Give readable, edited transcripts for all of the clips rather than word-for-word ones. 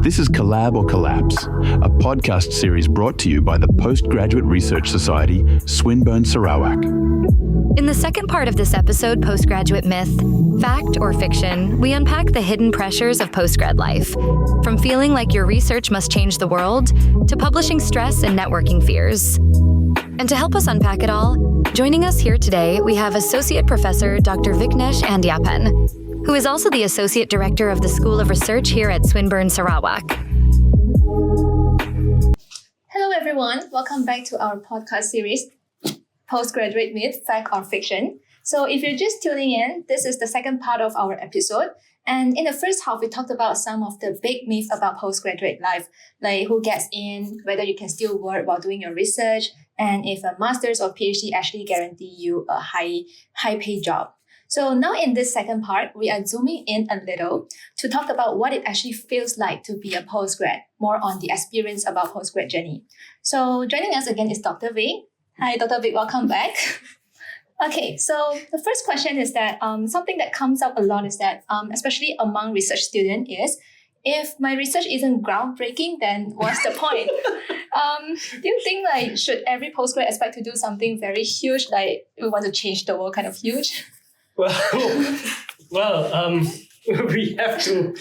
This is Collab or Collapse, a podcast series brought to you by the Postgraduate Research Society, Swinburne Sarawak. In the second part of this episode, Postgraduate Myth, Fact or Fiction, we unpack the hidden pressures of postgrad life, from feeling like your research must change the world to publishing stress and networking fears. And to help us unpack it all, joining us here today, we have Associate Professor Dr. Viknesh Andiappan, who is also the Associate Director of the School of Research here at Swinburne Sarawak. Hello everyone, welcome back to our podcast series, Postgraduate Myth, Fact or Fiction. So if you're just tuning in, this is the second part of our episode. And in the first half, we talked about some of the big myths about postgraduate life, like who gets in, whether you can still work while doing your research, and if a master's or PhD actually guarantee you a high paid job. So now in this second part, we are zooming in a little to talk about what it actually feels like to be a postgrad, more on the experience about postgrad journey. So joining us again is Dr. Vik. Hi, Dr. Vik, welcome back. Okay, so the first question is that something that comes up a lot is that, especially among research students, is if my research isn't groundbreaking, then what's the point? Do you think should every postgrad expect to do something very huge, like we want to change the world kind of huge? Well, we have to,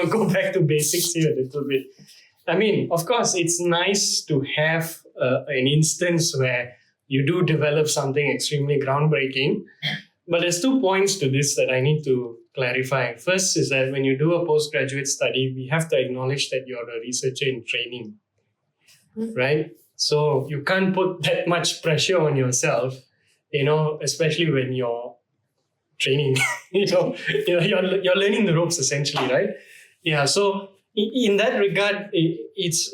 go back to basics here a little bit. I mean, of course, it's nice to have an instance where you do develop something extremely groundbreaking. But there's 2 points to this that I need to clarify. First is that when you do a postgraduate study, we have to acknowledge that you're a researcher in training, right? So you can't put that much pressure on yourself, especially when you're training, you're learning the ropes essentially, right? Yeah. So in that regard, it's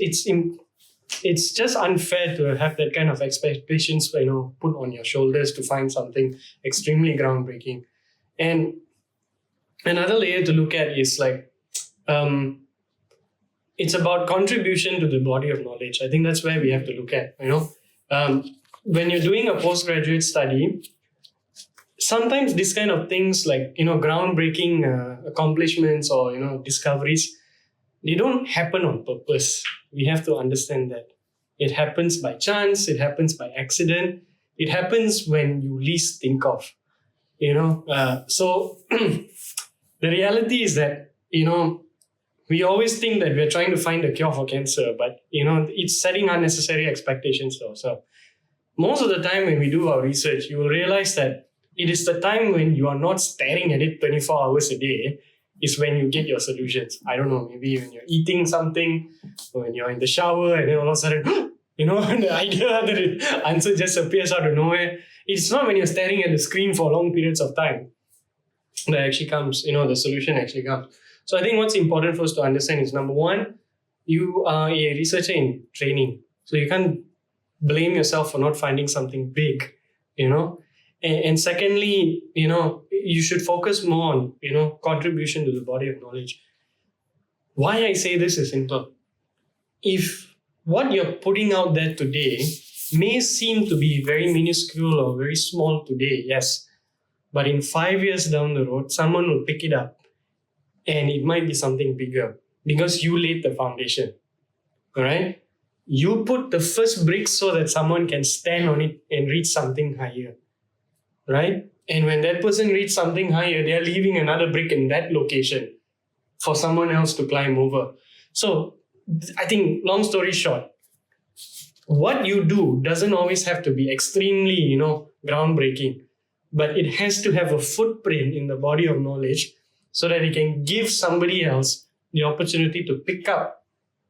just unfair to have that kind of expectations, put on your shoulders to find something extremely groundbreaking. And another layer to look at is it's about contribution to the body of knowledge. I think that's where we have to look at, when you're doing a postgraduate study, sometimes these kind of things groundbreaking accomplishments or, discoveries, they don't happen on purpose. We have to understand that. It happens by chance. It happens by accident. It happens when you least think of, So the reality is that, we always think that we're trying to find a cure for cancer, but, it's setting unnecessary expectations for ourselves. Most of the time when we do our research, you will realize that it is the time when you are not staring at it 24 hours a day is when you get your solutions. I don't know, maybe when you're eating something or when you're in the shower and then all of a sudden, the idea that the answer just appears out of nowhere. It's not when you're staring at the screen for long periods of time that actually comes, the solution actually comes. So I think what's important for us to understand is, number one, you are a researcher in training. So you can't blame yourself for not finding something big, And secondly, you should focus more on, contribution to the body of knowledge. Why I say this is simple. If what you're putting out there today may seem to be very minuscule or very small today, yes, but in 5 years down the road, someone will pick it up and it might be something bigger because you laid the foundation, all right? You put the first brick so that someone can stand on it and reach something higher. Right? And when that person reaches something higher, they're leaving another brick in that location for someone else to climb over. So I think, long story short, what you do doesn't always have to be extremely, groundbreaking, but it has to have a footprint in the body of knowledge so that it can give somebody else the opportunity to pick up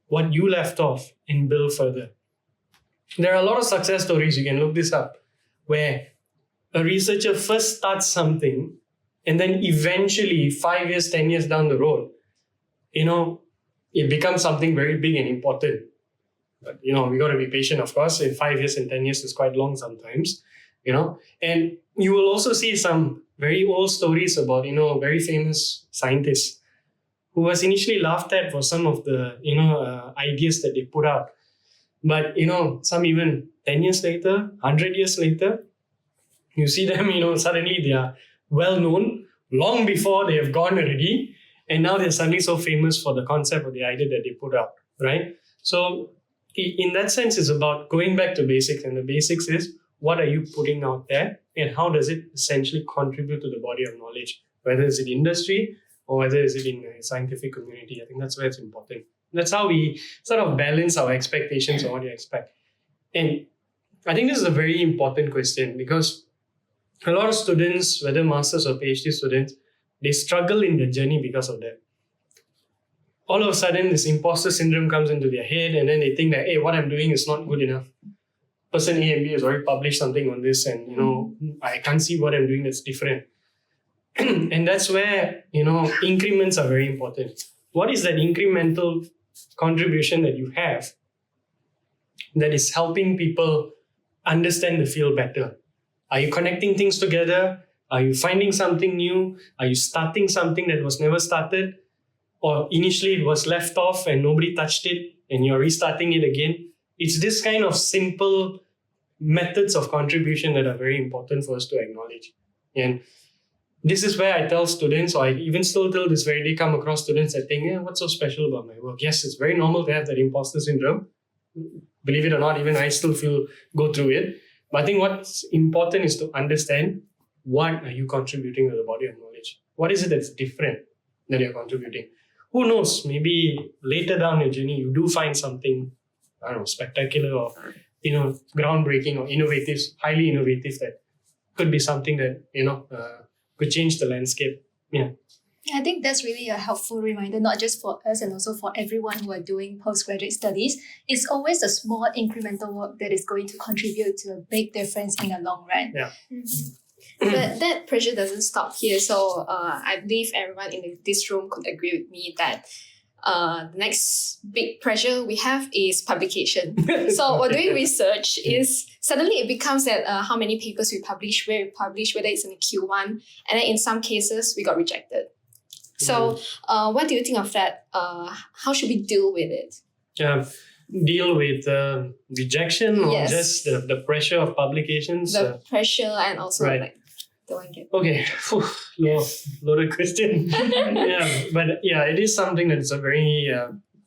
what you left off and build further. There are a lot of success stories, you can look this up, where a researcher first starts something and then eventually 5 years, 10 years down the road, it becomes something very big and important. But, we got to be patient, of course. In 5 years and 10 years is quite long sometimes, And you will also see some very old stories about, very famous scientists who was initially laughed at for some of the, ideas that they put out. But, some even 10 years later, 100 years later, you see them, suddenly they are well known long before they have gone already. And now they're suddenly so famous for the concept or the idea that they put out, right? So in that sense, it's about going back to basics. And the basics is, what are you putting out there? And how does it essentially contribute to the body of knowledge? Whether it's in industry or whether it's in the scientific community. I think that's where it's important. That's how we sort of balance our expectations on what you expect. And I think this is a very important question because a lot of students, whether masters or PhD students, they struggle in their journey because of that. All of a sudden, this imposter syndrome comes into their head and then they think that, hey, what I'm doing is not good enough. Person A and B has already published something on this and, I can't see what I'm doing that's different. And that's where, increments are very important. What is that incremental contribution that you have that is helping people understand the field better? Are you connecting things together? Are you finding something new? Are you starting something that was never started? Or initially it was left off and nobody touched it and you're restarting it again? It's this kind of simple methods of contribution that are very important for us to acknowledge. And this is where I tell students, or I even still till this very day come across students that think, what's so special about my work? Yes, it's very normal to have that imposter syndrome. Believe it or not, even I still go through it. But I think what's important is to understand, what are you contributing to the body of knowledge? What is it that's different that you're contributing? Who knows, maybe later down your journey, you do find something, I don't know, spectacular or, groundbreaking or innovative, highly innovative that could be something that, could change the landscape. Yeah. I think that's really a helpful reminder, not just for us and also for everyone who are doing postgraduate studies. It's always a small incremental work that is going to contribute to a big difference in the long run. Yeah. But that pressure doesn't stop here. So I believe everyone in this room could agree with me that the next big pressure we have is publication. So while doing research is suddenly it becomes that how many papers we publish, where we publish, whether it's in a Q1, and then in some cases we got rejected. So what do you think of that? How should we deal with it? Deal with rejection or Yes. just the pressure of publications? The pressure and also right. like the one get. Okay, loaded question. But it is something that's a very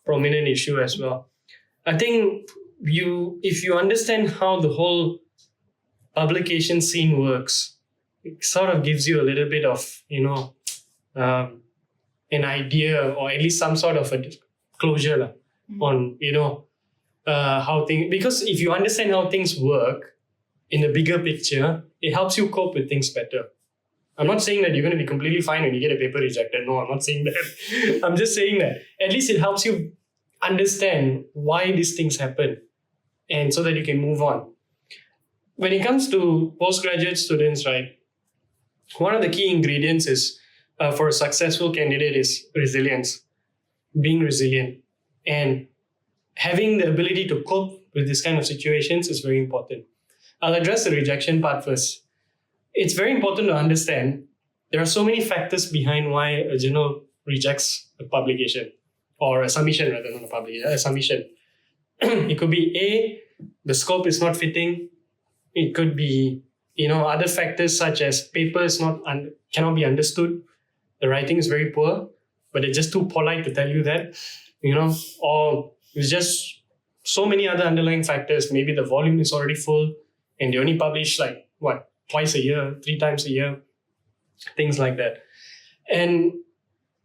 prominent issue as well. I think if you understand how the whole publication scene works, it sort of gives you a little bit of, an idea or at least some sort of a closure on, how things, because if you understand how things work in the bigger picture, it helps you cope with things better. I'm not saying that you're going to be completely fine when you get a paper rejected. No, I'm not saying that. I'm just saying that at least it helps you understand why these things happen and so that you can move on. When it comes to postgraduate students, right, one of the key ingredients is for a successful candidate is resilience, being resilient, and having the ability to cope with this kind of situations is very important. I'll address the rejection part first. It's very important to understand there are so many factors behind why a journal rejects a publication or a submission rather than a publication, a submission. It could be A, the scope is not fitting. It could be, other factors such as paper is cannot be understood. The writing is very poor, but they're just too polite to tell you that, or it's just so many other underlying factors. Maybe the volume is already full and they only publish twice a year, 3 times a year, things like that. And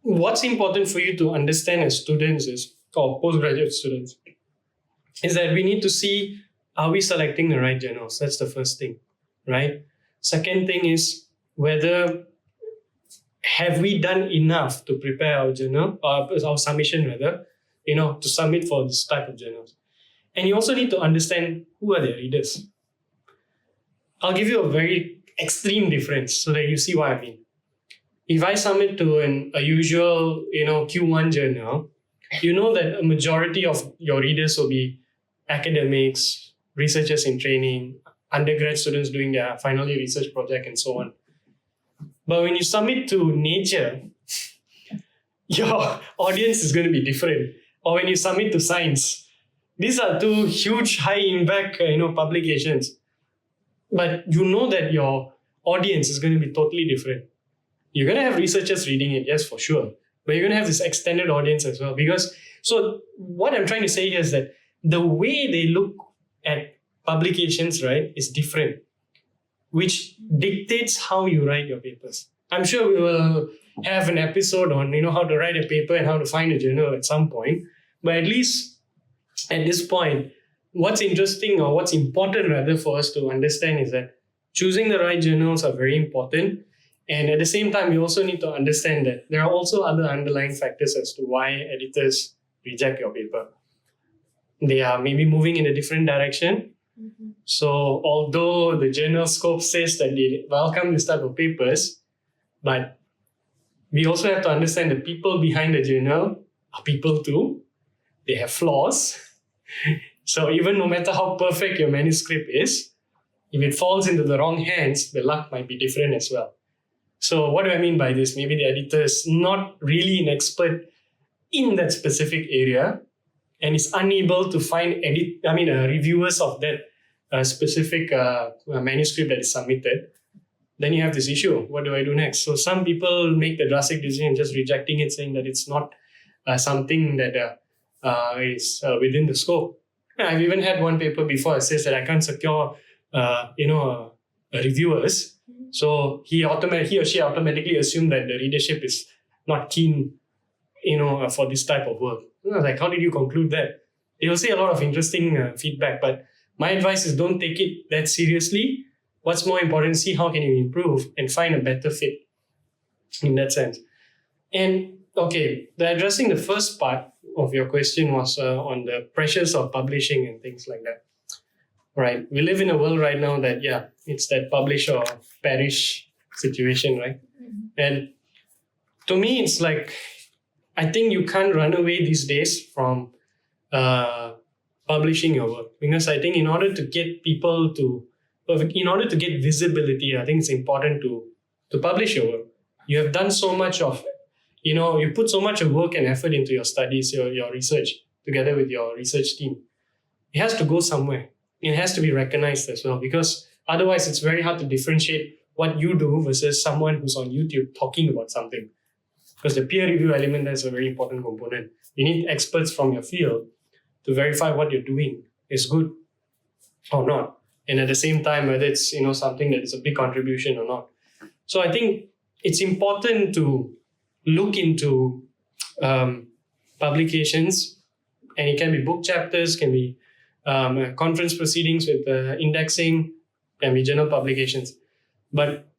what's important for you to understand as students or postgraduate students is that we need to see, are we selecting the right journals? That's the first thing, right? Second thing is whether have we done enough to prepare our journal, our submission rather, to submit for this type of journals. And you also need to understand who are the readers. I'll give you a very extreme difference so that you see what I mean. If I submit to a usual, Q1 journal, you know that a majority of your readers will be academics, researchers in training, undergrad students doing their final year research project and so on. But when you submit to Nature, your audience is going to be different. Or when you submit to Science, these are two huge high impact, publications. But you know that your audience is going to be totally different. You're going to have researchers reading it, yes, for sure. but you're going to have this extended audience as well. So what I'm trying to say here is that the way they look at publications, right, is different, which dictates how you write your papers. I'm sure we will have an episode on, how to write a paper and how to find a journal at some point. But at least at this point, what's interesting or what's important rather for us to understand is that choosing the right journals are very important. And at the same time, we also need to understand that there are also other underlying factors as to why editors reject your paper. They are maybe moving in a different direction. Mm-hmm. So although the journal scope says that they welcome this type of papers, but we also have to understand the people behind the journal are people too. They have flaws. So even no matter how perfect your manuscript is, if it falls into the wrong hands, the luck might be different as well. So what do I mean by this? Maybe the editor is not really an expert in that specific area and is unable to find reviewers of that specific manuscript that is submitted. Then you have this issue. What do I do next? So some people make the drastic decision just rejecting it, saying that it's not something that is within the scope. I've even had one paper before that says that I can't secure reviewers. So he or she automatically assumed that the readership is not keen, for this type of work. I was like, how did you conclude that? They will say a lot of interesting feedback, but my advice is don't take it that seriously. What's more important, see how can you improve and find a better fit in that sense. And okay, addressing the first part of your question was on the pressures of publishing and things like that. Right. We live in a world right now that, it's that publish or perish situation, right? Mm-hmm. And to me, it's like, I think you can't run away these days from publishing your work, because I think in order to get visibility, I think it's important to publish your work. You have done so much of, you put so much of work and effort into your studies, your research, together with your research team. It has to go somewhere. It has to be recognized as well, because otherwise it's very hard to differentiate what you do versus someone who's on YouTube talking about something. Because the peer review element is a very important component. You need experts from your field to verify what you're doing is good or not. And at the same time, whether it's something that is a big contribution or not. So I think it's important to look into publications, and it can be book chapters, can be conference proceedings with indexing, can be journal publications. But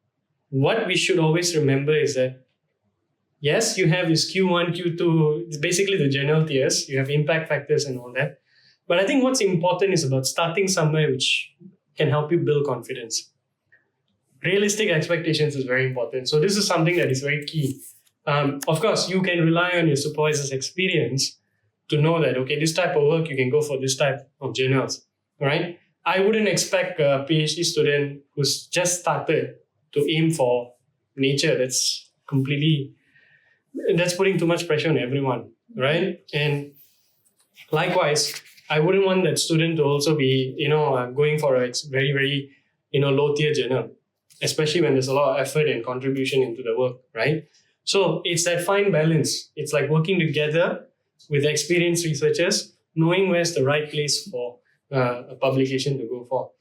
what we should always remember is that, yes, you have this Q1, Q2, it's basically the journal tiers, you have impact factors and all that. But I think what's important is about starting somewhere which can help you build confidence. Realistic expectations is very important. So this is something that is very key. Of course, you can rely on your supervisor's experience to know that, okay, this type of work, you can go for this type of journals, right? I wouldn't expect a PhD student who's just started to aim for Nature. That's putting too much pressure on everyone, right? And likewise, I wouldn't want that student to also be, going for a very, very, low tier journal, especially when there's a lot of effort and contribution into the work, right? So it's that fine balance. It's like working together with experienced researchers, knowing where's the right place for a publication to go for.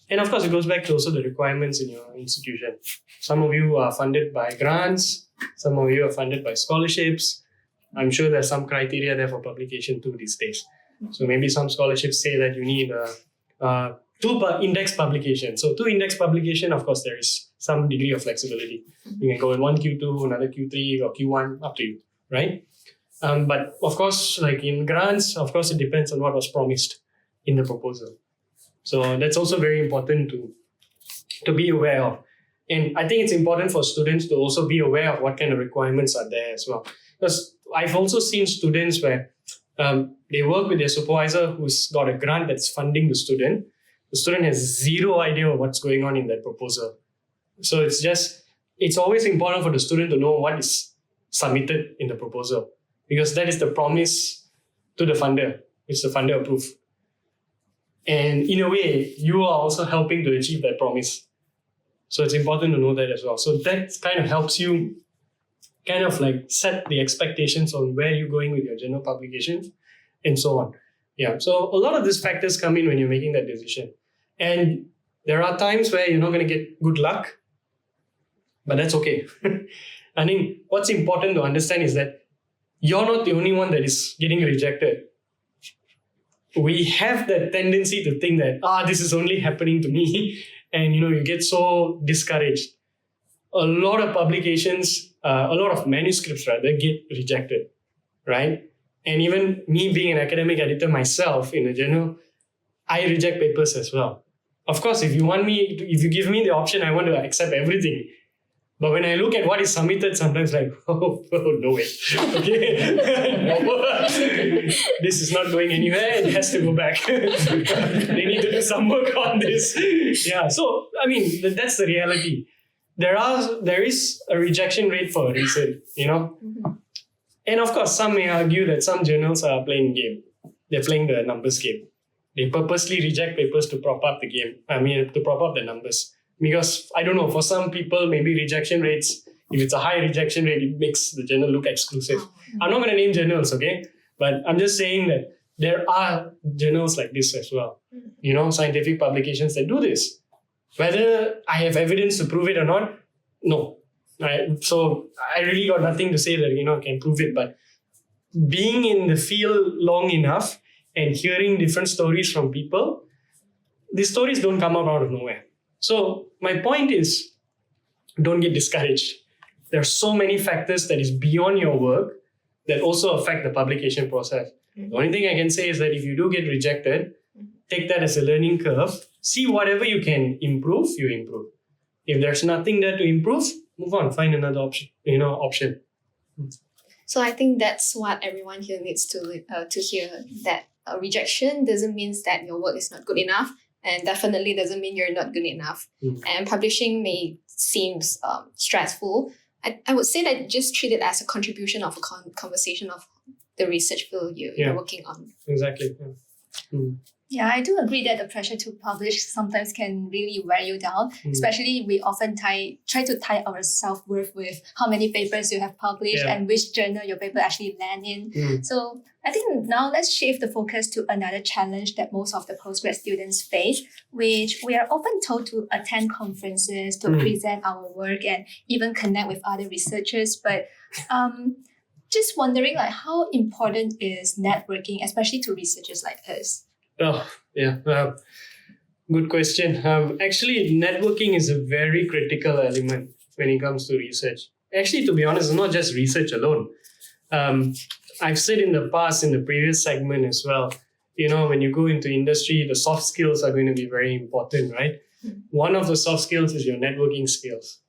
And of course, it goes back to also the requirements in your institution. Some of you are funded by grants. Some of you are funded by scholarships. I'm sure there's some criteria there for publication too these days. So maybe some scholarships say that you need 2 index publications. So 2 index publication, of course, there is some degree of flexibility. You can go in one Q2, another Q3 or Q1, up to you, right? But of course, like in grants, of course, it depends on what was promised in the proposal. So that's also very important to be aware of. And I think it's important for students to also be aware of what kind of requirements are there as well. Because I've also seen students where they work with their supervisor who's got a grant that's funding the student. The student has zero idea of what's going on in that proposal. So it's always important for the student to know what is submitted in the proposal, because that is the promise to the funder, which the funder approves. And in a way, you are also helping to achieve that promise. So it's important to know that as well. So that kind of helps you kind of like set the expectations on where you're going with your journal publications and so on. Yeah. So a lot of these factors come in when you're making that decision. And there are times where you're not going to get good luck, but that's okay. I think what's important to understand is that you're not the only one that is getting rejected. We have that tendency to think that, this is only happening to me. And, you get so discouraged. A lot of publications, a lot of manuscripts rather, get rejected, right? And even me being an academic editor myself in a journal, I reject papers as well. Of course, if you give me the option, I want to accept everything. But when I look at what is submitted, sometimes like, no way. Okay. No. This is not going anywhere. It has to go back. They need to do some work on this. Yeah. So, I mean, that's the reality. There is a rejection rate for a reason, Mm-hmm. And of course, some may argue that some journals are playing game. They're playing the numbers game. They purposely reject papers to prop up the game. To prop up the numbers. Because, I don't know, for some people, maybe rejection rates, if it's a high rejection rate, it makes the journal look exclusive. I'm not going to name journals, okay? But I'm just saying that there are journals like this as well. Scientific publications that do this. Whether I have evidence to prove it or not, no. Right? So I really got nothing to say that, I can prove it. But being in the field long enough and hearing different stories from people, these stories don't come out of nowhere. So my point is, don't get discouraged. There are so many factors that is beyond your work that also affect the publication process. The only thing I can say is that if you do get rejected, take that as a learning curve. See whatever you can improve, you improve. If there's nothing there to improve, move on, find another option. So I think that's what everyone here needs to hear, that rejection doesn't mean that your work is not good enough, and definitely doesn't mean you're not good enough. And publishing may seem stressful. I would say that just treat it as a contribution of a conversation of the research field you're working on. Exactly. Yeah. Yeah, I do agree that the pressure to publish sometimes can really wear you down. Especially we often try to tie our self-worth with how many papers you have published and which journal your paper actually land in. So I think now let's shift the focus to another challenge that most of the postgrad students face, which we are often told to attend conferences, to present our work and even connect with other researchers. But just wondering, how important is networking, especially to researchers like us? Oh, yeah. Good question. Actually, networking is a very critical element when it comes to research. Actually, to be honest, it's not just research alone. I've said in the past, in the previous segment as well, when you go into industry, the soft skills are going to be very important, right? One of the soft skills is your networking skills,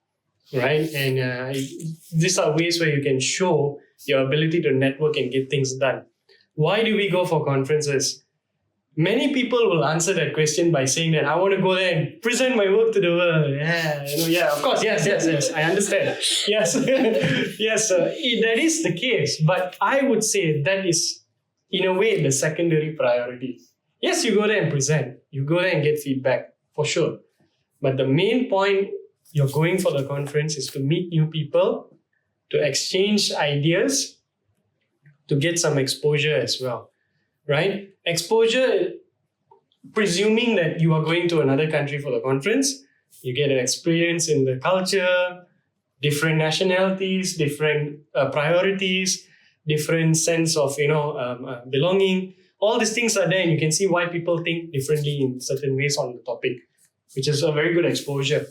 right? And these are ways where you can show your ability to network and get things done. Why do we go for conferences? Many people will answer that question by saying that I want to go there and present my work to the world. Of course, yes, I understand. Yes, yes, that is the case. But I would say that is, in a way, the secondary priority. Yes, you go there and present. You go there and get feedback, for sure. But the main point you're going for the conference is to meet new people, to exchange ideas, to get some exposure as well. Right? Exposure, presuming that you are going to another country for the conference, you get an experience in the culture, different nationalities, different priorities, different sense of belonging. All these things are there, and you can see why people think differently in certain ways on the topic, which is a very good exposure.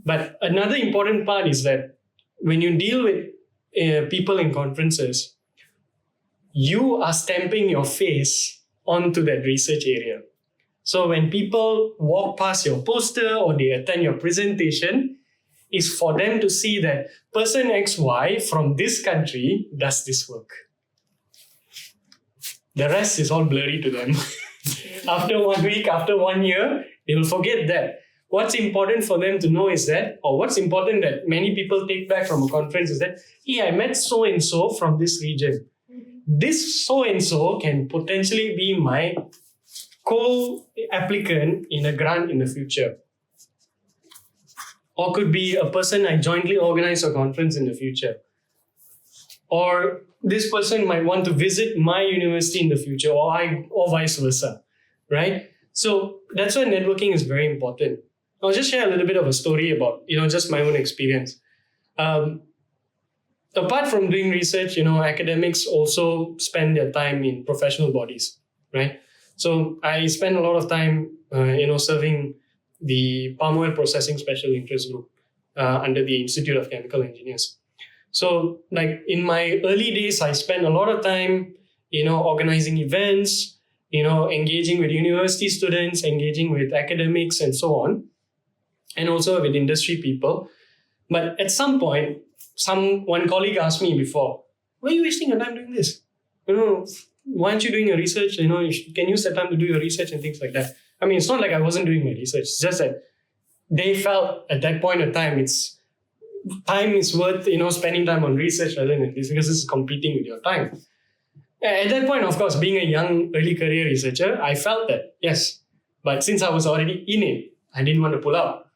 But another important part is that when you deal with people in conferences, you are stamping your face onto that research area. So when people walk past your poster or they attend your presentation, it's for them to see that person XY from this country does this work. The rest is all blurry to them. After 1 week, after 1 year, they will forget that. What's important for them to know is that, or what's important that many people take back from a conference is that, I met so-and-so from this region. This so-and-so can potentially be my co-applicant in a grant in the future. Or could be a person I jointly organize a conference in the future. or this person might want to visit my university in the future, or vice versa, right? So that's why networking is very important. I'll just share a little bit of a story about, just my own experience. Apart from doing research, academics also spend their time in professional bodies, right? So I spend a lot of time, serving the palm oil processing special interest group under the Institute of Chemical Engineers. So like in my early days, I spent a lot of time, organizing events, engaging with university students, engaging with academics and so on, and also with industry people. But at some point, one colleague asked me before, why are you wasting your time doing this? Why aren't you doing your research? Can you set time to do your research and things like that? I mean, it's not like I wasn't doing my research. It's just that they felt at that point of time, time is worth, spending time on research rather than this, because it's competing with your time. At that point, of course, being a young early career researcher, I felt that, yes. But since I was already in it, I didn't want to pull out.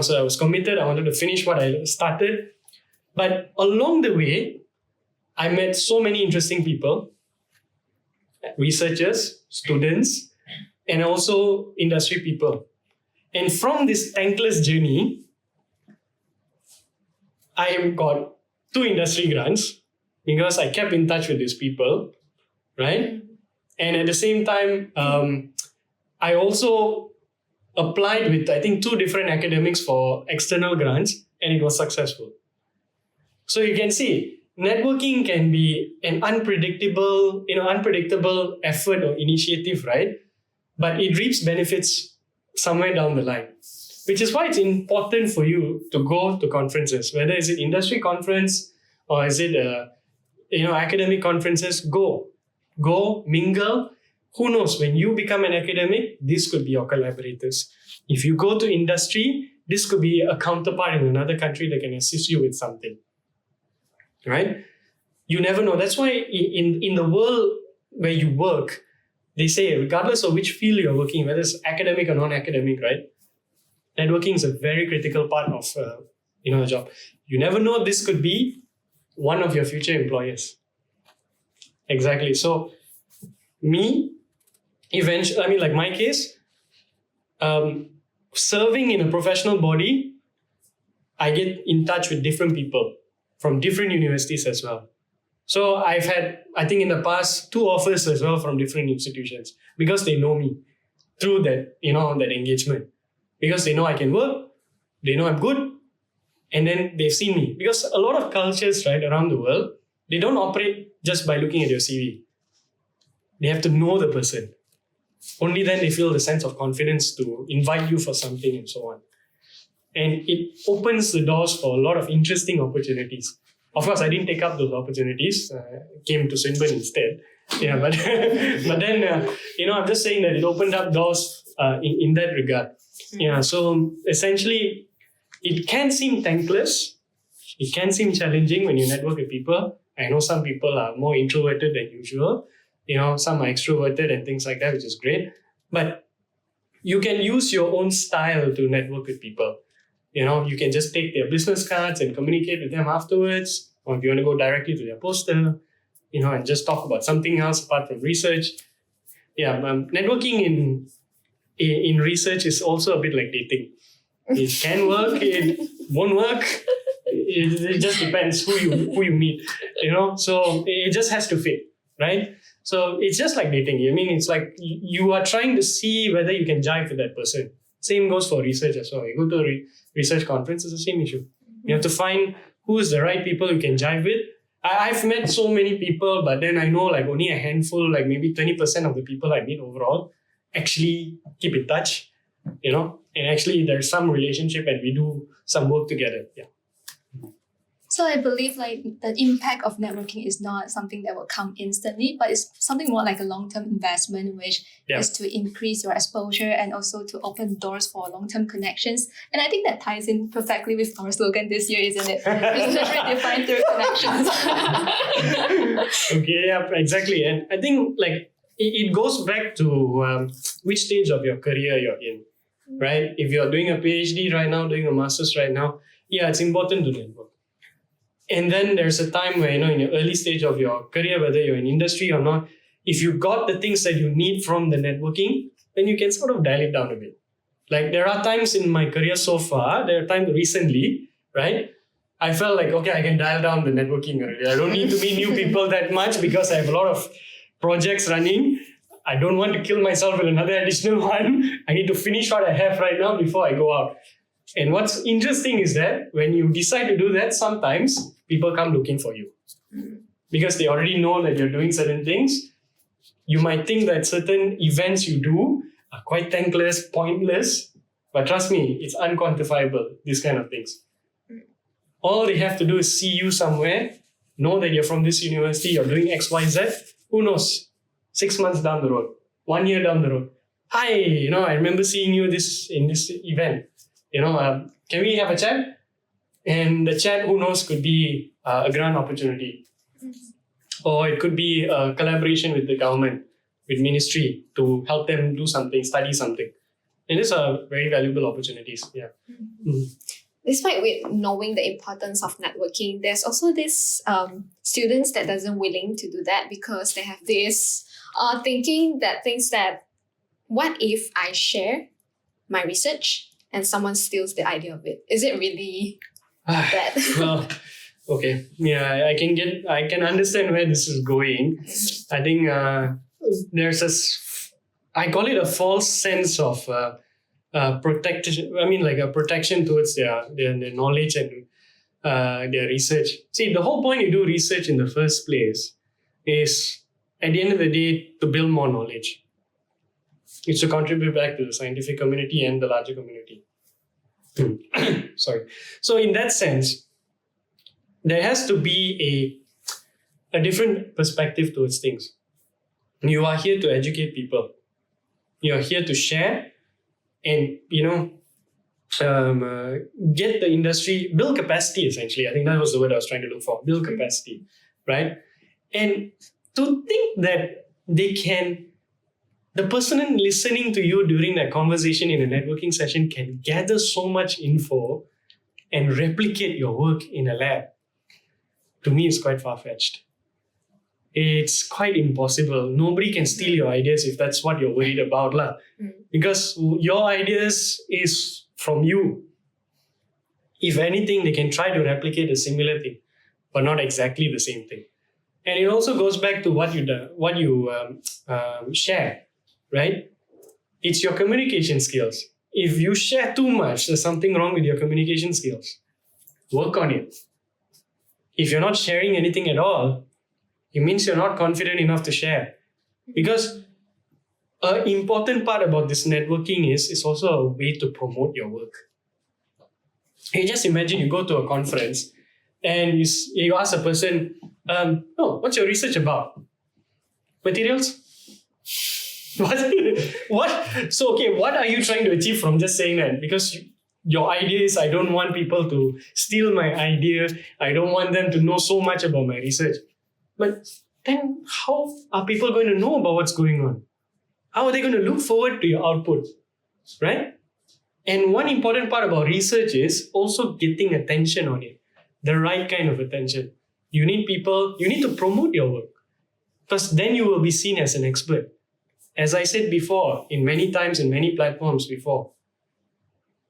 So I was committed. I wanted to finish what I started. But along the way, I met so many interesting people, researchers, students, and also industry people. And from this thankless journey, I got 2 industry grants because I kept in touch with these people, right? And at the same time, I also applied with, I think, 2 different academics for external grants, and it was successful. So you can see, networking can be an unpredictable effort or initiative, right? But it reaps benefits somewhere down the line, which is why it's important for you to go to conferences, whether is it industry conference or is it academic conferences. Go, mingle. Who knows, when you become an academic, this could be your collaborators. If you go to industry, this could be a counterpart in another country that can assist you with something, right? You never know. That's why in the world where you work, they say, regardless of which field you're working, whether it's academic or non-academic, right? Networking is a very critical part of the job. You never know, this could be one of your future employers. Exactly. So me, eventually, like my case, serving in a professional body, I get in touch with different people from different universities as well. So I've had, I think in the past, 2 offers as well from different institutions because they know me through that, that engagement. Because they know I can work, they know I'm good, and then they've seen me. Because a lot of cultures, right, around the world, they don't operate just by looking at your CV. They have to know the person. Only then they feel the sense of confidence to invite you for something and so on. And it opens the doors for a lot of interesting opportunities. Of course, I didn't take up those opportunities. Came to Swinburne instead. Yeah, but then, I'm just saying that it opened up doors in that regard. Yeah, so essentially, it can seem thankless. It can seem challenging when you network with people. I know some people are more introverted than usual. Some are extroverted and things like that, which is great. But you can use your own style to network with people. You can just take their business cards and communicate with them afterwards. Or if you want to go directly to their poster, and just talk about something else apart from research. Yeah, networking in research is also a bit like dating. It can work, it won't work. It just depends who you meet, So it just has to fit, right? So it's just like dating. I mean, it's like you are trying to see whether you can jive with that person. Same goes for research as well. You go to a research conference, it's the same issue. You have to find who is the right people you can jive with. I've met so many people, but then I know like only a handful, like maybe 20% of the people I meet overall actually keep in touch, and actually there's some relationship and we do some work together. Yeah. So I believe like the impact of networking is not something that will come instantly, but it's something more like a long-term investment, which is to increase your exposure and also to open doors for long-term connections. And I think that ties in perfectly with our slogan this year, isn't it? Research defined through connections. Okay, yeah, exactly. And I think like it goes back to which stage of your career you're in, right? If you're doing a PhD right now, doing a master's right now, yeah, it's important to network. And then there's a time where, in your early stage of your career, whether you're in industry or not, if you got the things that you need from the networking, then you can sort of dial it down a bit. Like there are times in my career so far, there are times recently, right? I felt like, okay, I can dial down the networking already. I don't need to meet new people that much because I have a lot of projects running. I don't want to kill myself with another additional one. I need to finish what I have right now before I go out. And what's interesting is that when you decide to do that, sometimes people come looking for you because they already know that you're doing certain things. You might think that certain events you do are quite thankless, pointless, but trust me, it's unquantifiable, these kind of things. All they have to do is see you somewhere, know that you're from this university, you're doing X, Y, Z. Who knows? 6 months down the road, 1 year down the road. Hi, I remember seeing you in this event. Can we have a chat? And the chat, who knows, could be a grant opportunity. Or it could be a collaboration with the government, with ministry to help them do something, study something. And these are very valuable opportunities. Yeah. Mm-hmm. Despite with knowing the importance of networking, there's also this students that doesn't willing to do that because they have this thinks that what if I share my research and someone steals the idea of it? Is it really that? Well, okay. Yeah, I can understand where this is going. I think there's I call it a false sense of protection. I mean, like a protection towards their knowledge and their research. See, the whole point you do research in the first place is, at the end of the day, to build more knowledge. It's to contribute back to the scientific community and the larger community. Sorry. So in that sense, there has to be a different perspective towards things. You are here to educate people. You are here to share and, get the industry, build capacity essentially. I think that was the word I was trying to look for, build capacity, right? And to think that the person listening to you during that conversation in a networking session can gather so much info and replicate your work in a lab, to me, is quite far-fetched. It's quite impossible. Nobody can steal your ideas if that's what you're worried about, lah. Because your ideas is from you. If anything, they can try to replicate a similar thing, but not exactly the same thing. And it also goes back to what you share, right? It's your communication skills. If you share too much, there's something wrong with your communication skills. Work on it. If you're not sharing anything at all, it means you're not confident enough to share. Because an important part about this networking is also a way to promote your work. Hey, just imagine you go to a conference and you ask a person, what's your research about? Materials? What? So, okay, what are you trying to achieve from just saying that? Because your idea is, I don't want people to steal my idea. I don't want them to know so much about my research. But then how are people going to know about what's going on? How are they going to look forward to your output? Right? And one important part about research is also getting attention on it. The right kind of attention. You need to promote your work. Because then you will be seen as an expert. As I said before, in many times, in many platforms before,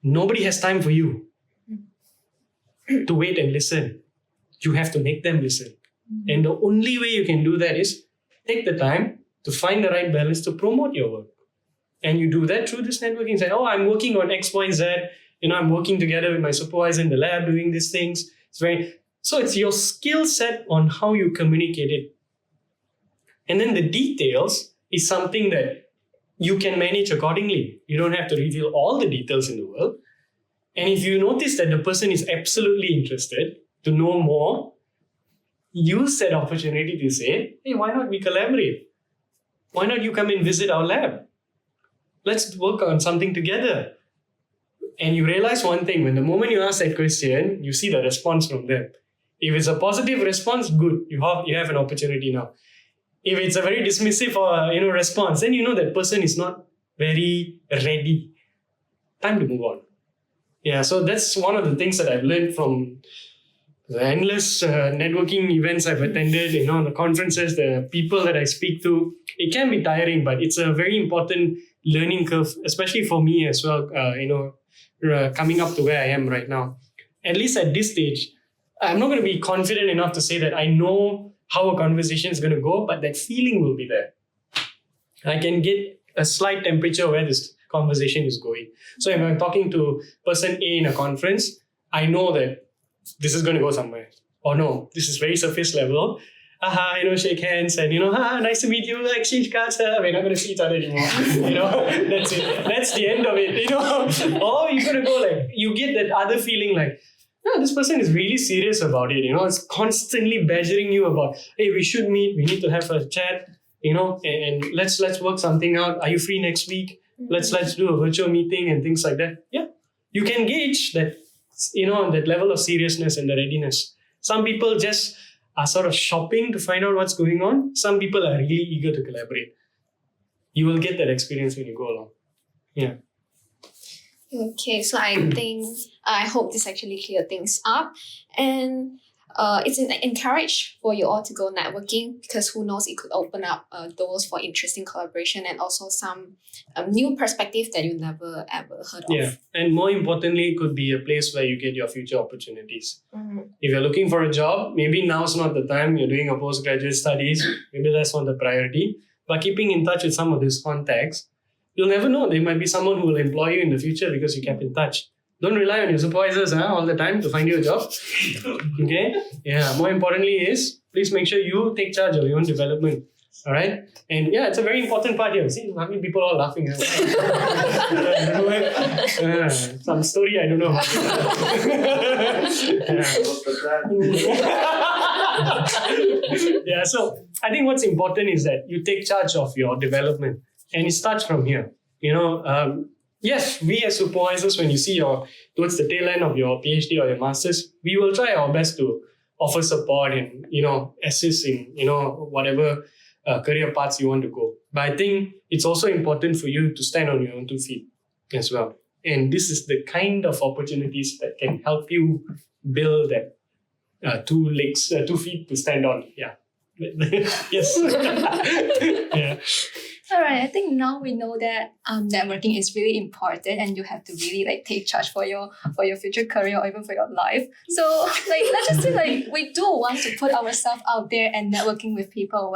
nobody has time for you to wait and listen. You have to make them listen. And the only way you can do that is take the time to find the right balance to promote your work. And you do that through this networking. Say, I'm working on X, Y, Z. I'm working together with my supervisor in the lab doing these things. So it's your skill set on how you communicate it. And then the details is something that you can manage accordingly. You don't have to reveal all the details in the world. And if you notice that the person is absolutely interested to know more, use that opportunity to say, hey, why not we collaborate? Why not you come and visit our lab? Let's work on something together. And you realize one thing, when the moment you ask that question, you see the response from them. If it's a positive response, good. You have an opportunity now. If it's a very dismissive response, then you know that person is not very ready. Time to move on. Yeah, so that's one of the things that I've learned from the endless networking events I've attended, the conferences, the people that I speak to, it can be tiring, but it's a very important learning curve, especially for me as well, coming up to where I am right now. At least at this stage, I'm not going to be confident enough to say that I know how a conversation is going to go, but that feeling will be there. I can get a slight temperature where this conversation is going. So if I'm talking to person A in a conference, I know that this is going to go somewhere. Or no, this is very surface level. Shake hands and, nice to meet you, exchange cards. We're not going to see each other anymore. That's it. That's the end of it, Or you're going to go you get that other feeling no, this person is really serious about it, it's constantly badgering you about, hey, we should meet, we need to have a chat, and let's work something out. Are you free next week? Let's do a virtual meeting and things like that. Yeah. You can gauge that, that level of seriousness and the readiness. Some people just are sort of shopping to find out what's going on. Some people are really eager to collaborate. You will get that experience when you go along. Yeah. Okay, so I hope this actually cleared things up, and it's encouraged for you all to go networking, because who knows, it could open up doors for interesting collaboration and also some new perspective that you never ever heard of. Yeah, and more importantly, it could be a place where you get your future opportunities. Mm-hmm. If you're looking for a job, maybe now's not the time. You're doing a postgraduate studies, maybe that's not the priority. But keeping in touch with some of these contacts, you'll never know. There might be someone who will employ you in the future because you kept in touch. Don't rely on your supervisors all the time to find you a job. Okay? Yeah, more importantly is, please make sure you take charge of your own development. All right? And yeah, it's a very important part here. See, how many people are laughing? Some story I don't know. Yeah, so I think what's important is that you take charge of your development. And it starts from here. Yes, we as supervisors, when you see towards the tail end of your PhD or your master's, we will try our best to offer support and, assist in, whatever career paths you want to go. But I think it's also important for you to stand on your own 2 feet as well. And this is the kind of opportunities that can help you build that 2 feet to stand on. Yeah. Yes. Yeah. All right, I think now we know that networking is really important, and you have to really take charge for your future career or even for your life. So let's just say we do want to put ourselves out there and networking with people.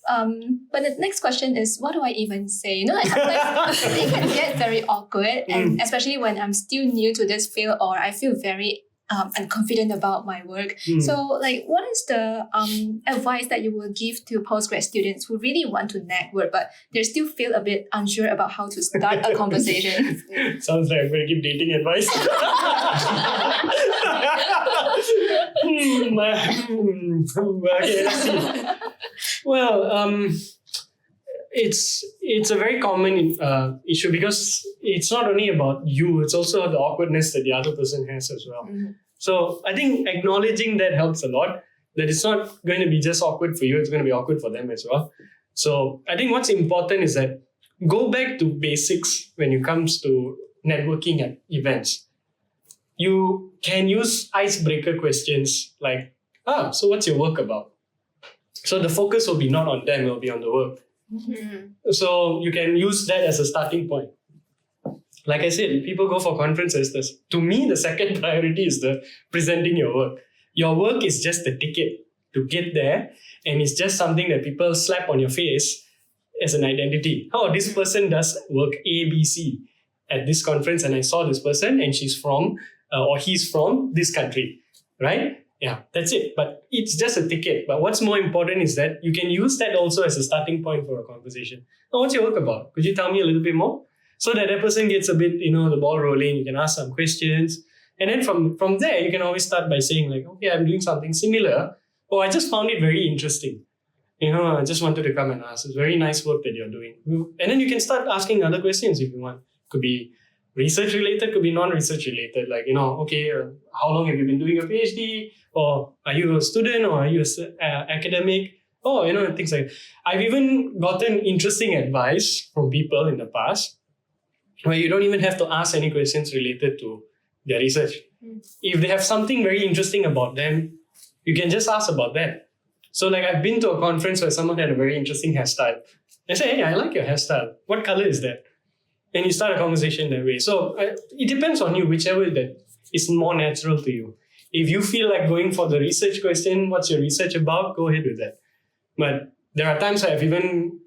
But the next question is, what do I even say? Sometimes it can get very awkward, and especially when I'm still new to this field or I feel very unconfident about my work. So what is the advice that you will give to postgrad students who really want to network but they still feel a bit unsure about how to start a conversation? Sounds like I'm going to give dating advice. Okay, let's see. Well, it's a very common issue, because it's not only about you, it's also the awkwardness that the other person has as well. Mm-hmm. So I think acknowledging that helps a lot, that it's not going to be just awkward for you, it's going to be awkward for them as well. So I think what's important is that go back to basics when it comes to networking at events. You can use icebreaker questions like, so what's your work about? So the focus will be not on them, it will be on the work. Mm-hmm. So you can use that as a starting point. Like I said, people go for conferences. To me, the second priority is the presenting your work. Your work is just the ticket to get there, and it's just something that people slap on your face as an identity. Oh, this person does work A, B, C at this conference, and I saw this person, and she's from or he's from this country, right? Yeah, that's it. But it's just a ticket. But what's more important is that you can use that also as a starting point for a conversation. Oh, what's your work about? Could you tell me a little bit more? So that person gets a bit, the ball rolling. You can ask some questions. And then from there, you can always start by saying okay, I'm doing something similar. Oh, I just found it very interesting. I just wanted to come and ask. It's very nice work that you're doing. And then you can start asking other questions if you want. Could be research related, could be non-research related. Okay, how long have you been doing your PhD? Or are you a student, or are you an academic? Oh, things like that. I've even gotten interesting advice from people in the past where you don't even have to ask any questions related to their research. If they have something very interesting about them, you can just ask about that. So like I've been to a conference where someone had a very interesting hairstyle. I say, hey, I like your hairstyle. What color is that? And you start a conversation that way. So it depends on you, whichever that is more natural to you. If you feel like going for the research question, what's your research about? Go ahead with that. But there are times I've even,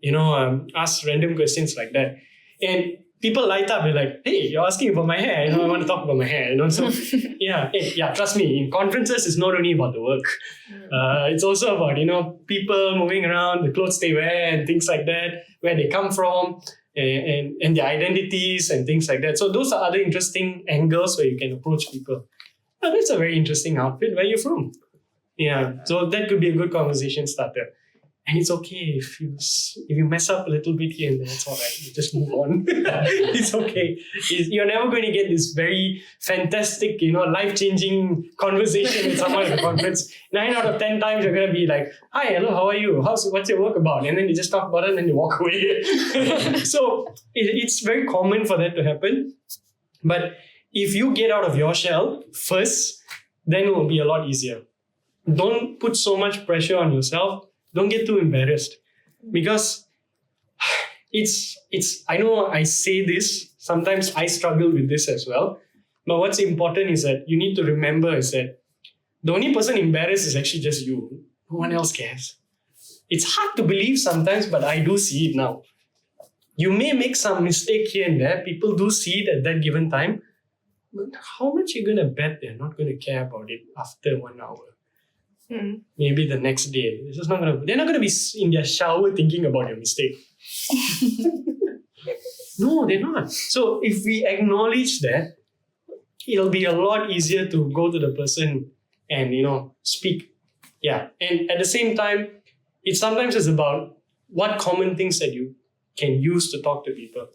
asked random questions like that. And people light up. They're like, hey, you're asking about my hair. I want to talk about my hair. So trust me, in conferences, it's not only about the work. It's also about, people moving around, the clothes they wear and things like that, where they come from and their identities and things like that. So those are other interesting angles where you can approach people. Oh, that's a very interesting outfit. Where are you from? Yeah. So that could be a good conversation starter. And it's okay if you mess up a little bit here and there, it's all right. You just move on. It's okay. You're never going to get this very fantastic, life-changing conversation with someone at a conference. 9 out of 10 times you're going to be like, hi, hello, how are you? What's your work about? And then you just talk about it and then you walk away. So it's very common for that to happen. But if you get out of your shell first, then it will be a lot easier. Don't put so much pressure on yourself. Don't get too embarrassed, because I know I say this, sometimes I struggle with this as well. But what's important is that you need to remember is that the only person embarrassed is actually just you. No one else cares. It's hard to believe sometimes, but I do see it now. You may make some mistake here and there. People do see it at that given time. But how much are you going to bet they're not going to care about it after 1 hour? Maybe the next day. They're not going to be in their shower thinking about your mistake. No, they're not. So if we acknowledge that, it'll be a lot easier to go to the person and, speak. Yeah. And at the same time, it sometimes is about what common things that you can use to talk to people.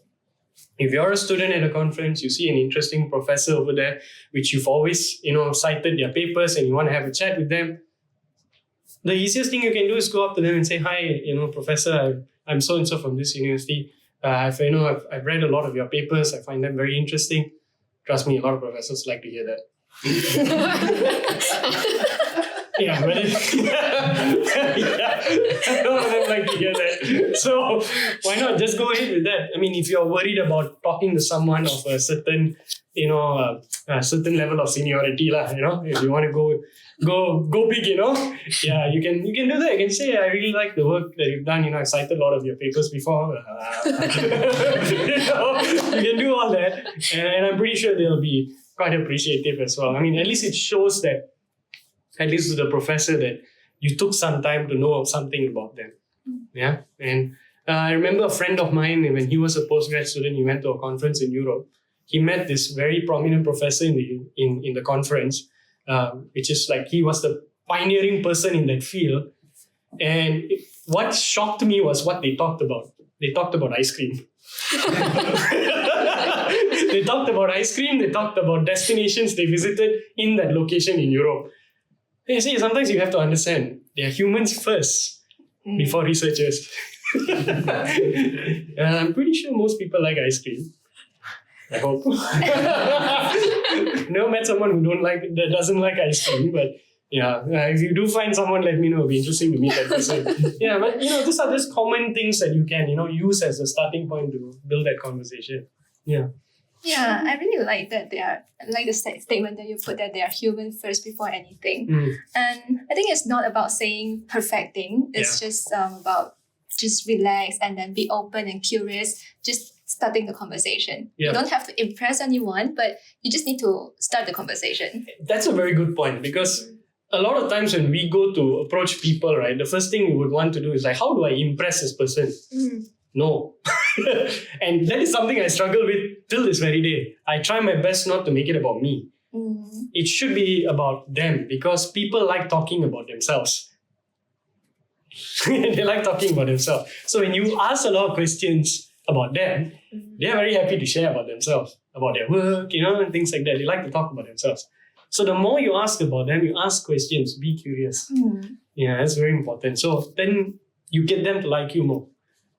If you're a student at a conference, you see an interesting professor over there, which you've always, cited their papers and you want to have a chat with them, the easiest thing you can do is go up to them and say, hi, professor, I'm so-and-so from this university. I've read a lot of your papers. I find them very interesting. Trust me, a lot of professors like to hear that. Yeah, but a lot of them like to hear that. So why not just go ahead with that? I mean, if you're worried about talking to someone of a certain, a certain level of seniority, if you want to go big, yeah, you can do that. You can say, I really like the work that you've done. I've cited a lot of your papers before. You can do all that, and I'm pretty sure they'll be quite appreciative as well. I mean, at least it shows that, at least to the professor, that you took some time to know something about them. Yeah. And I remember a friend of mine, when he was a postgrad student, he went to a conference in Europe. He met this very prominent professor in the conference, which is like he was the pioneering person in that field. And what shocked me was what they talked about. They talked about ice cream. They talked about ice cream. They talked about destinations they visited in that location in Europe. You see, sometimes you have to understand, they're humans first before researchers. And I'm pretty sure most people like ice cream. I hope. Never met someone that doesn't like ice cream, but yeah, if you do find someone, let me know. It'll be interesting to meet that person. Yeah, but these are just common things that you can, use as a starting point to build that conversation. Yeah. Yeah, I really like that the statement that you put, that they are human first before anything. And I think it's not about saying perfect thing. It's just about just relax and then be open and curious, just starting the conversation. You don't have to impress anyone, but you just need to start the conversation. That's a very good point, because a lot of times when we go to approach people, right, the first thing we would want to do is like, how do I impress this person? No. And that is something I struggle with till this very day. I try my best not to make it about me. It should be about them, because people like talking about themselves. They like talking about themselves. So when you ask a lot of questions about them, they're very happy to share about themselves, about their work, and things like that. They like to talk about themselves. So the more you ask about them, you ask questions, be curious. Yeah, that's very important. So then you get them to like you more.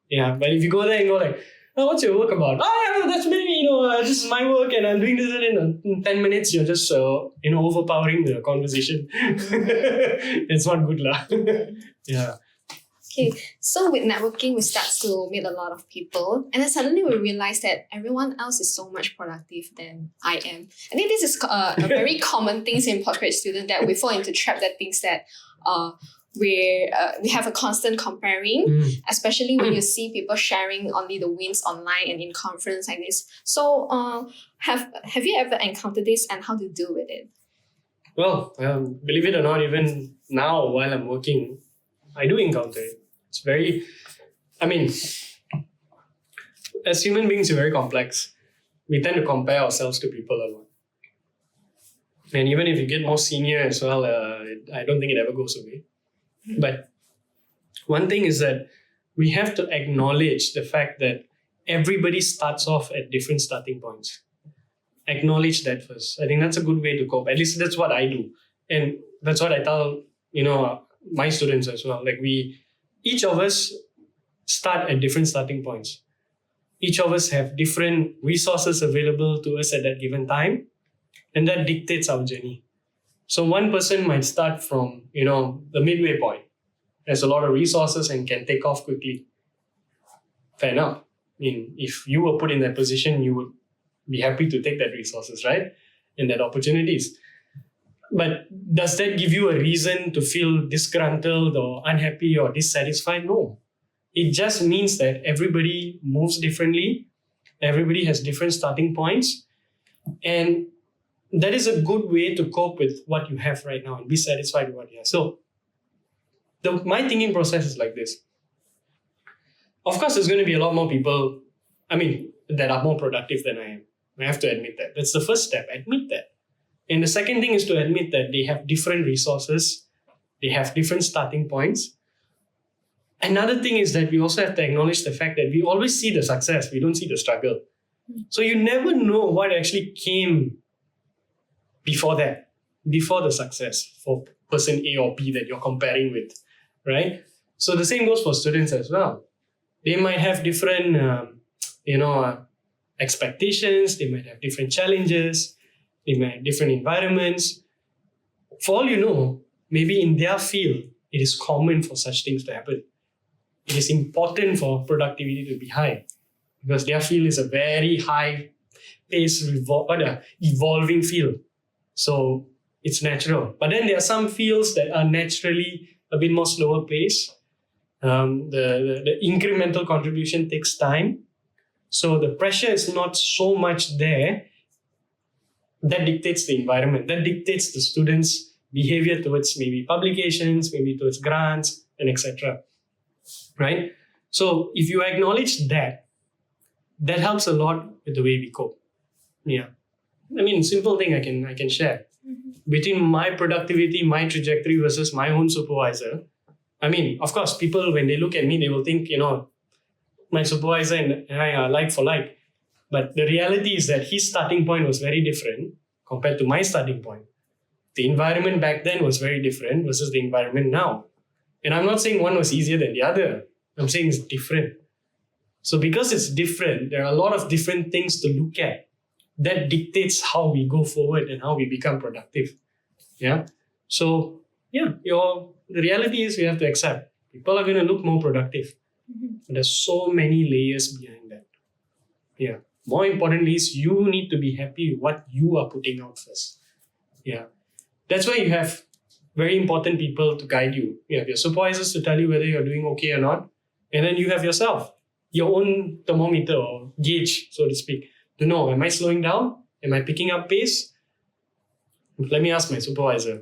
Yeah, but if you go there and go like, What's your work about? That's me, this is my work and I'm doing this, and in 10 minutes you're just, overpowering the conversation. It's not good lah. Yeah. Okay, so with networking, we start to meet a lot of people, and then suddenly we realize that everyone else is so much productive than I am. I think this is a very common thing in postgraduate students, that we fall into trap that thinks that we have a constant comparing, especially when you see people sharing only the wins online and in conference like this. So have you ever encountered this, and how to deal with it? Well, believe it or not, even now while I'm working, I do encounter it. It's very, as human beings, we're very complex. We tend to compare ourselves to people a lot. And even if you get more senior as well, I don't think it ever goes away. But one thing is that we have to acknowledge the fact that everybody starts off at different starting points. Acknowledge that first. I think that's a good way to cope. At least that's what I do. And that's what I tell, my students as well. Like each of us start at different starting points. Each of us have different resources available to us at that given time, and that dictates our journey. So one person might start from, the midway point, has a lot of resources and can take off quickly. Fair enough. If you were put in that position, you would be happy to take that resources, right? And that opportunities. But does that give you a reason to feel disgruntled or unhappy or dissatisfied? No. It just means that everybody moves differently. Everybody has different starting points. And that is a good way to cope with what you have right now and be satisfied with what you have. So my thinking process is like this. Of course, there's going to be a lot more people, that are more productive than I am. I have to admit that. That's the first step. Admit that. And the second thing is to admit that they have different resources. They have different starting points. Another thing is that we also have to acknowledge the fact that we always see the success. We don't see the struggle. So you never know what actually came before that, before the success for person A or B that you're comparing with, right? So the same goes for students as well. They might have different, expectations. They might have different challenges. They might have different environments. For all you know, maybe in their field, it is common for such things to happen. It is important for productivity to be high because their field is a very high pace, evolving field. So it's natural. But then there are some fields that are naturally a bit more slower pace. The incremental contribution takes time. So the pressure is not so much there. That dictates the environment. That dictates the students' behavior towards maybe publications, maybe towards grants, and etc. Right? So if you acknowledge that helps a lot with the way we cope. Yeah. Simple thing I can share. Between my productivity, my trajectory versus my own supervisor. Of course, people, when they look at me, they will think, my supervisor and I are like for like. But the reality is that his starting point was very different compared to my starting point. The environment back then was very different versus the environment now. And I'm not saying one was easier than the other. I'm saying it's different. So because it's different, there are a lot of different things to look at. That dictates how we go forward and how we become productive. Yeah. So the reality is we have to accept people are going to look more productive. There's so many layers behind that. Yeah. More importantly is you need to be happy with what you are putting out first. Yeah. That's why you have very important people to guide you. You have your supervisors to tell you whether you're doing okay or not. And then you have yourself, your own thermometer or gauge, so to speak, to know, am I slowing down? Am I picking up pace? Let me ask my supervisor.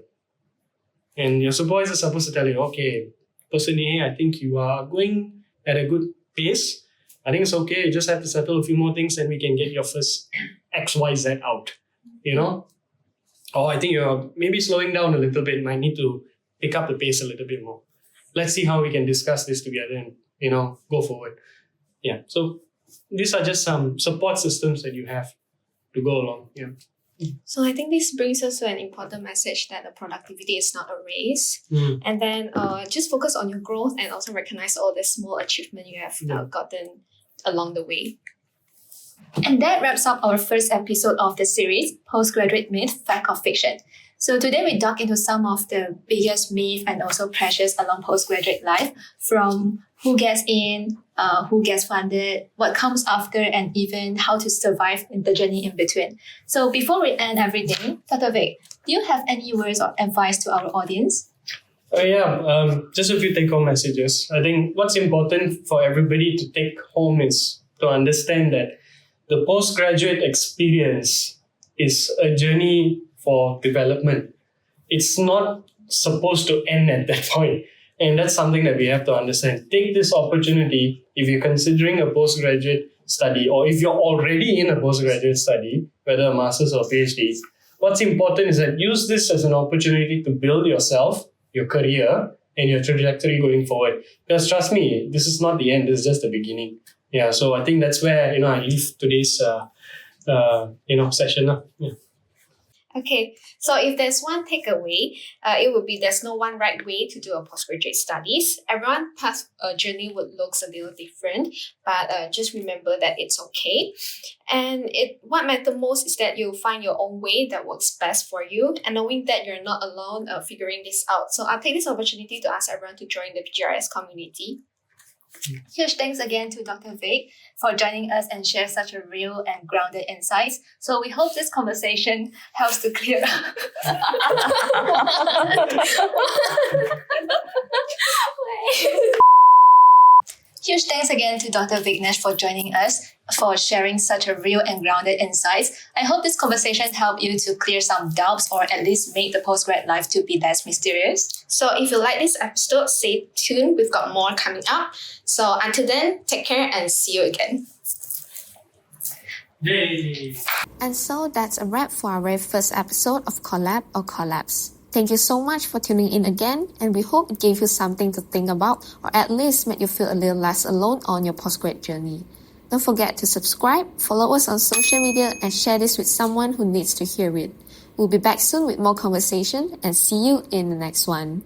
And your supervisor is supposed to tell you, okay, person A, I think you are going at a good pace. I think it's okay. You just have to settle a few more things and we can get your first XYZ out, Or I think you're maybe slowing down a little bit. Might need to pick up the pace a little bit more. Let's see how we can discuss this together and, go forward. Yeah. So these are just some support systems that you have to go along. Yeah. So I think this brings us to an important message that the productivity is not a race. And then just focus on your growth and also recognize all the small achievement you have gotten along the way. And that wraps up our first episode of the series, Postgraduate Myth, Fact or Fiction. So today we dug into some of the biggest myths and also pressures along postgraduate life, from who gets in, who gets funded, what comes after, and even how to survive in the journey in between. So before we end everything, Dr. Vic, do you have any words of advice to our audience? Just a few take-home messages. I think what's important for everybody to take home is to understand that the postgraduate experience is a journey for development. It's not supposed to end at that point. And that's something that we have to understand. Take this opportunity if you're considering a postgraduate study, or if you're already in a postgraduate study, whether a master's or PhD. What's important is that use this as an opportunity to build yourself, your career, and your trajectory going forward. Because trust me, this is not the end, this is just the beginning. Yeah, so I think that's where I leave today's session. Yeah. Okay, so if there's one takeaway, it would be there's no one right way to do a postgraduate studies. Everyone's path journey would look a little different, but just remember that it's okay. And what matters most is that you'll find your own way that works best for you, and knowing that you're not alone figuring this out. So I'll take this opportunity to ask everyone to join the PGRS community. Huge thanks again to Dr. Vic for joining us and share such a real and grounded insights. So we hope this conversation helps to clear Huge thanks again to Dr. Viknesh for joining us, for sharing such a real and grounded insights. I hope this conversation helped you to clear some doubts, or at least make the postgrad life to be less mysterious. So if you like this episode, stay tuned. We've got more coming up. So until then, take care and see you again. Yay! And so that's a wrap for our very first episode of Collab or Collapse. Thank you so much for tuning in again, and we hope it gave you something to think about, or at least made you feel a little less alone on your postgrad journey. Don't forget to subscribe, follow us on social media, and share this with someone who needs to hear it. We'll be back soon with more conversation, and see you in the next one.